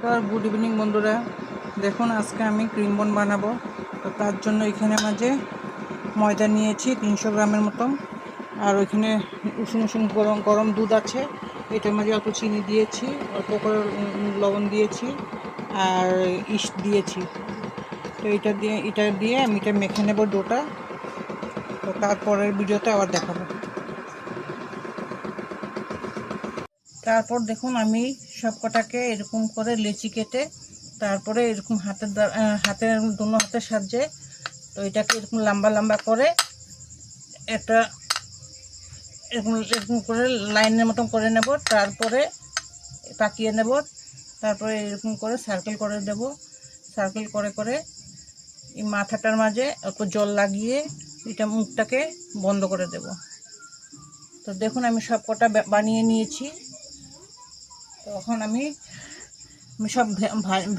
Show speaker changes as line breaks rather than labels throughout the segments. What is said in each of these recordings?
তো good evening বন্ধুরা, দেখুন আজকে আমি ক্রিম বন বানাবো। তো তার জন্য এখানে মাঝে ময়দা নিয়েছি 300 গ্রামের মতন, আর ওইখানে উষুম উষুম গরম গরম দুধ আছে। এটার মাঝে অল্প চিনি দিয়েছি, অল্প করে লবণ দিয়েছি আর ইস্ট দিয়েছি। তো এটা দিয়ে আমি এটা মেখে নেব ডোটা। তো তারপরের ভিডিওতে আবার দেখাবো। তারপর দেখুন আমি সব কটাকে এরকম করে লেচি কেটে তারপরে এরকম হাতের দুনো হাতের সাহায্যে তো এটাকে এরকম লম্বা লম্বা করে একটা এরকম এরকম করে লাইনের মতন করে নেব, তারপরে পাকিয়ে নেব, তারপরে এরকম করে সার্কেল করে দেব। সার্কেল করে করে এই মাথাটার মাঝে অল্প জল লাগিয়ে এটা মুখটাকে বন্ধ করে দেব। তো দেখুন আমি সব কটা বানিয়ে নিয়েছি। তখন আমি সব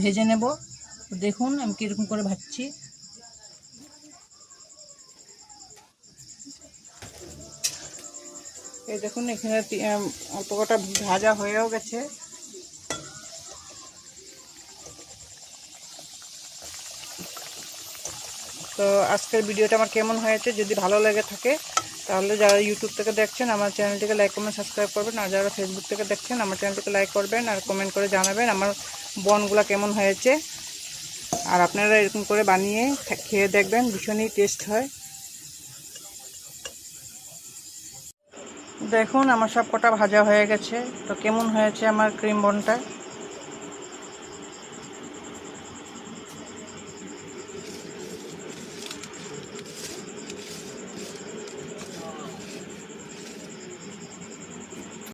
ভেজে নেব। দেখুন আমি কীরকম করে ভাজছি। এই দেখুন এখানে অল্প কটা ভাজা হয়েও গেছে। তো আজকের ভিডিওটা আমার কেমন হয়েছে, যদি ভালো লেগে থাকে তাহলে যারা ইউটিউব থেকে দেখছেন আমার চ্যানেলটিকে লাইক কমেন্ট সাবস্ক্রাইব করবেন, আর যারা ফেসবুক থেকে দেখছেন আমার চ্যানেলটিকে লাইক করবেন আর কমেন্ট করে জানাবেন আমার বনগুলো কেমন হয়েছে। আর আপনারা এরকম করে বানিয়ে খেয়ে দেখবেন, ভীষণই টেস্ট হয়। দেখুন আমার সব কটা ভাজা হয়ে গেছে। তো কেমন হয়েছে আমার ক্রিম বনটা।